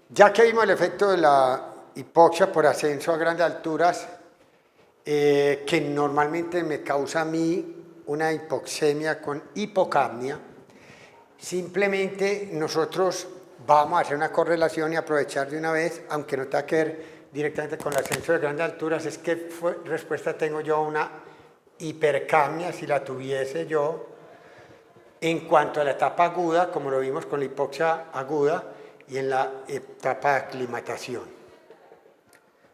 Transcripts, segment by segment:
Ya que vimos el efecto de la hipoxia por ascenso a grandes alturas, que normalmente me causa a mí una hipoxemia con hipocapnia, simplemente nosotros vamos a hacer una correlación y aprovechar de una vez, aunque no tenga que ver directamente con el ascenso de grandes alturas, es que respuesta tengo yo a una hipercapnia si la tuviese yo en cuanto a la etapa aguda, como lo vimos con la hipoxia aguda, y en la etapa de aclimatación.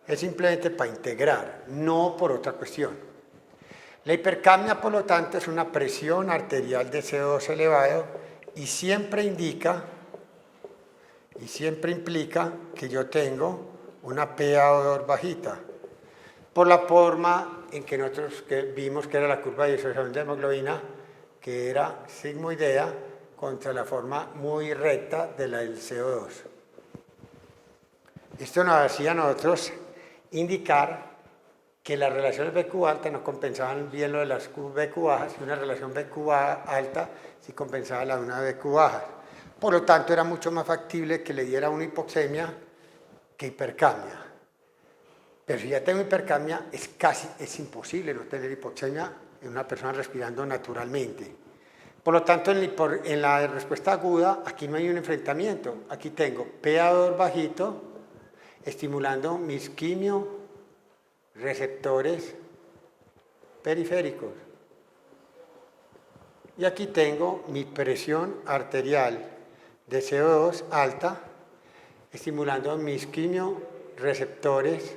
Es simplemente para integrar, no por otra cuestión. La hipercapnia, por lo tanto, es una presión arterial de CO2 elevado y siempre indica y siempre implica que yo tengo una PaO2 bajita, por la forma en que nosotros vimos que era la curva de disociación de hemoglobina, que era sigmoidea contra la forma muy recta de la del CO2. Esto nos hacía a nosotros indicar que las relaciones BQ alta no compensaban bien lo de las BQ bajas y una relación BQ alta sí compensaba la de una BQ baja. Por lo tanto, era mucho más factible que le diera una hipoxemia que hipercapnia. Pero si ya tengo hipercapnia, es imposible no tener hipoxemia en una persona respirando naturalmente. Por lo tanto, en la respuesta aguda, aquí no hay un enfrentamiento. Aquí tengo PaO2 bajito, estimulando mis quimioreceptores periféricos. Y aquí tengo mi presión arterial de CO2 alta, estimulando mis quimioreceptores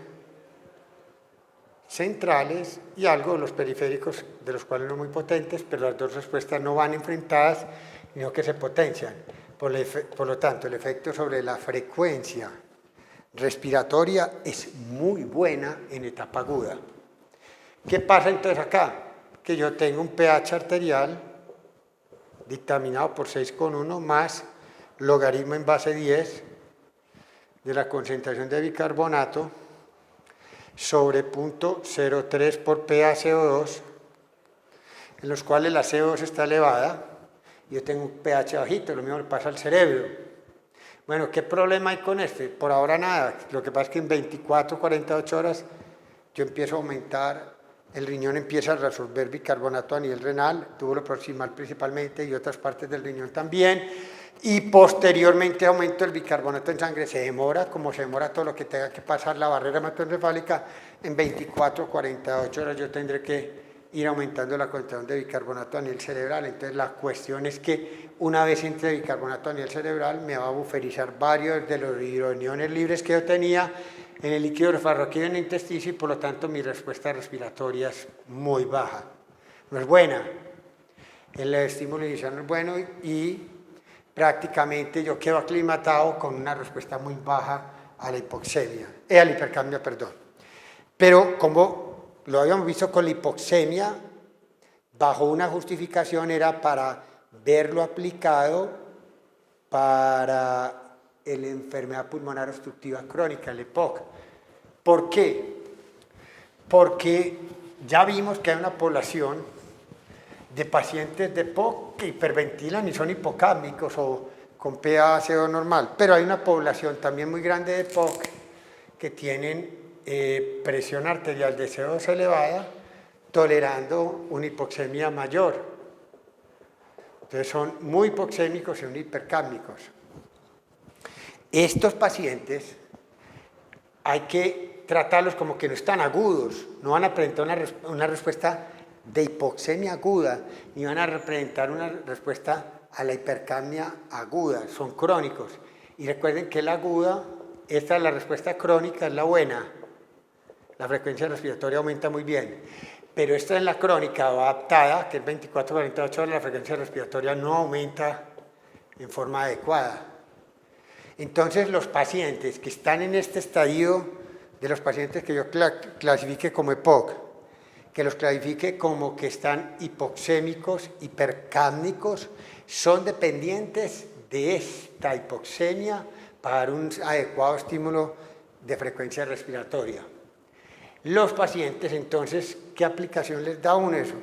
centrales y algo de los periféricos, de los cuales no muy potentes, pero las dos respuestas no van enfrentadas, sino que se potencian. Por lo tanto, el efecto sobre la frecuencia respiratoria es muy buena en etapa aguda. ¿Qué pasa entonces acá? Que yo tengo un pH arterial dictaminado por 6,1 más logaritmo en base 10 de la concentración de bicarbonato sobre 0.03 por PaCO2, en los cuales la CO2 está elevada y yo tengo un pH bajito, lo mismo le pasa al cerebro. Bueno, ¿qué problema hay con este? Por ahora nada, lo que pasa es que en 24, 48 horas yo empiezo a aumentar, el riñón empieza a reabsorber bicarbonato a nivel renal, túbulo proximal principalmente y otras partes del riñón también, y posteriormente aumento el bicarbonato en sangre, se demora, como se demora todo lo que tenga que pasar la barrera hematoencefálica, en 24 o 48 horas yo tendré que ir aumentando la concentración de bicarbonato a nivel cerebral. Entonces la cuestión es que una vez entre bicarbonato a nivel cerebral me va a buferizar varios de los hidroaniones libres que yo tenía en el líquido cefalorraquídeo en el intestino y por lo tanto mi respuesta respiratoria es muy baja, no es buena. El estímulo inicial no es bueno y prácticamente yo quedo aclimatado con una respuesta muy baja a la hipoxemia, a la hipercapnia, perdón. Pero como lo habíamos visto con la hipoxemia, bajo una justificación era para verlo aplicado para la enfermedad pulmonar obstructiva crónica, el EPOC. ¿Por qué? Porque ya vimos que hay una población de pacientes de EPOC que hiperventilan y son hipocámicos o con PaCO normal, pero hay una población también muy grande de EPOC que tienen presión arterial de CO2 elevada, tolerando una hipoxemia mayor. Entonces son muy hipoxémicos y muy hipercámicos. Estos pacientes hay que tratarlos como que no están agudos, no van a presentar una respuesta de hipoxemia aguda, ni van a representar una respuesta a la hipercapnia aguda, son crónicos. Y recuerden que la aguda, esta es la respuesta crónica, es la buena. La frecuencia respiratoria aumenta muy bien. Pero esta es la crónica o adaptada, que es 24-48 horas, la frecuencia respiratoria no aumenta en forma adecuada. Entonces, los pacientes que están en este estadio, de los pacientes que yo clasifique como EPOC, que los clasifique como que están hipoxémicos, hipercápnicos, son dependientes de esta hipoxemia para dar un adecuado estímulo de frecuencia respiratoria. Los pacientes, entonces, ¿qué aplicación les da uno eso?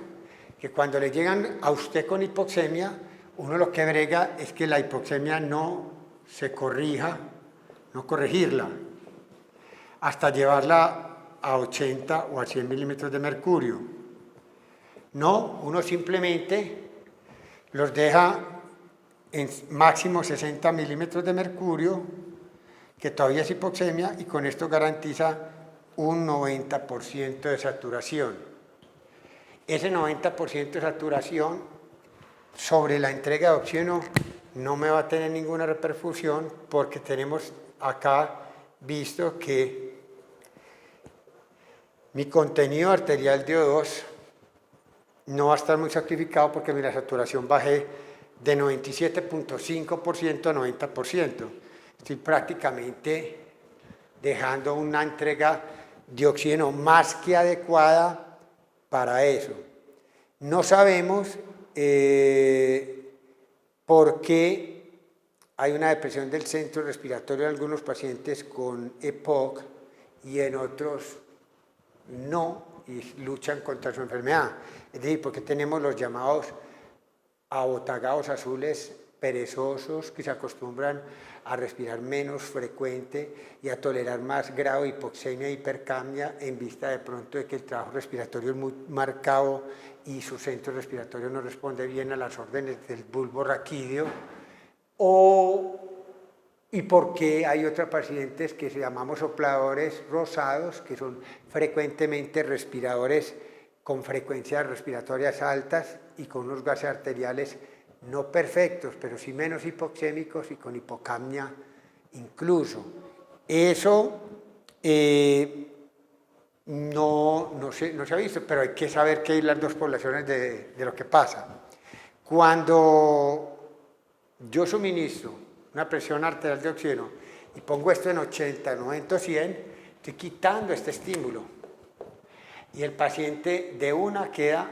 Que cuando le llegan a usted con hipoxemia, uno lo que brega es que la hipoxemia no se corrija no corregirla, hasta llevarla a 80 o a 100 milímetros de mercurio. No, uno simplemente los deja en máximo 60 milímetros de mercurio, que todavía es hipoxemia, y con esto garantiza un 90% de saturación. Ese 90% de saturación sobre la entrega de oxígeno no me va a tener ninguna repercusión, porque tenemos acá visto que mi contenido arterial de O2 no va a estar muy sacrificado, porque mi saturación bajé de 97.5% a 90%. Estoy prácticamente dejando una entrega de oxígeno más que adecuada para eso. No sabemos por qué hay una depresión del centro respiratorio en algunos pacientes con EPOC y en otros no, y luchan contra su enfermedad. Es decir, porque tenemos los llamados abotagados azules perezosos, que se acostumbran a respirar menos frecuente y a tolerar más grado de hipoxemia e hipercapnia, en vista de pronto de que el trabajo respiratorio es muy marcado y su centro respiratorio no responde bien a las órdenes del bulbo raquídeo. Y porque hay otros pacientes que se llamamos sopladores rosados, que son frecuentemente respiradores con frecuencias respiratorias altas y con unos gases arteriales no perfectos, pero sí menos hipoxémicos y con hipocapnia incluso. Eso no se ha visto, pero hay que saber que hay las dos poblaciones de lo que pasa. Cuando yo suministro una presión arterial de oxígeno y pongo esto en 80, 90, 100, estoy quitando este estímulo. Y el paciente de una queda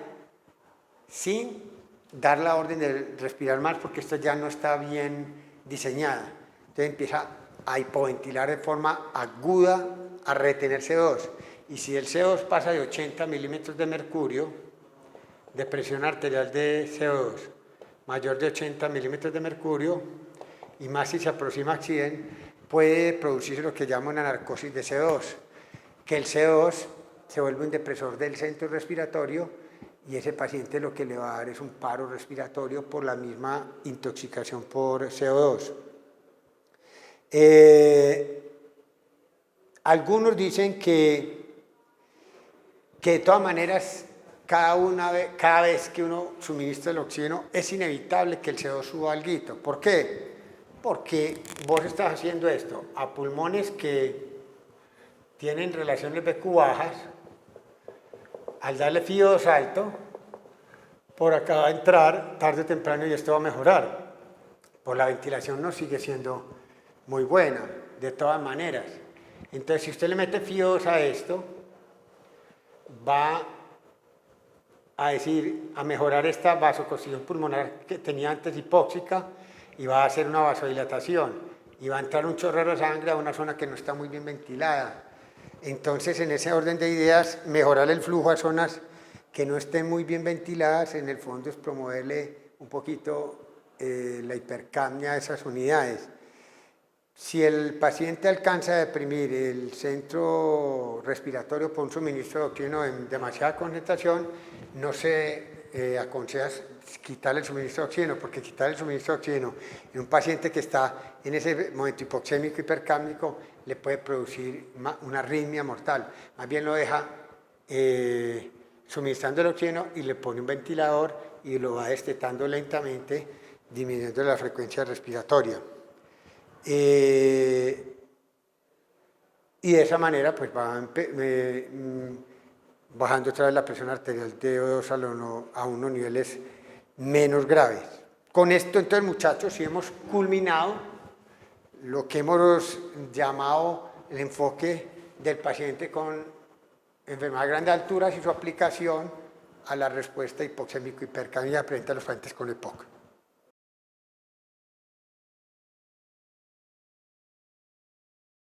sin dar la orden de respirar más, porque esto ya no está bien diseñada. Entonces empieza a hipoventilar de forma aguda, a retener CO2. Y si el CO2 pasa de 80 milímetros de mercurio, de presión arterial de CO2 mayor de 80 milímetros de mercurio, y más si se aproxima a 100, puede producirse lo que llama una narcosis de CO2, que el CO2 se vuelve un depresor del centro respiratorio, y ese paciente lo que le va a dar es un paro respiratorio por la misma intoxicación por CO2. Algunos dicen que de todas maneras, cada vez que uno suministra el oxígeno, es inevitable que el CO2 suba algo. ¿Por qué? Porque vos estás haciendo esto a pulmones que tienen relaciones BQ bajas. Al darle FiO2 alto, por acá va a entrar tarde o temprano y esto va a mejorar. Por la ventilación no sigue siendo muy buena, de todas maneras. Entonces, si usted le mete FiO2 a esto, va a mejorar esta vasoconstricción pulmonar que tenía antes hipóxica, y va a hacer una vasodilatación, y va a entrar un chorrero de sangre a una zona que no está muy bien ventilada. Entonces, en ese orden de ideas, mejorar el flujo a zonas que no estén muy bien ventiladas, en el fondo es promoverle un poquito la hipercapnia a esas unidades. Si el paciente alcanza a deprimir el centro respiratorio por un suministro de oxígeno en demasiada concentración, no se aconseja quitarle el suministro de oxígeno, porque quitar el suministro de oxígeno en un paciente que está en ese momento hipoxémico, hipercápnico, le puede producir una arritmia mortal. Más bien lo deja suministrando el oxígeno y le pone un ventilador y lo va destetando lentamente, disminuyendo la frecuencia respiratoria. Y de esa manera pues va bajando otra vez la presión arterial de O2 a unos niveles menos graves. Con esto entonces, muchachos, sí hemos culminado lo que hemos llamado el enfoque del paciente con enfermedad de grandes alturas y su aplicación a la respuesta hipoxémico-hipercapnia frente a los pacientes con EPOC.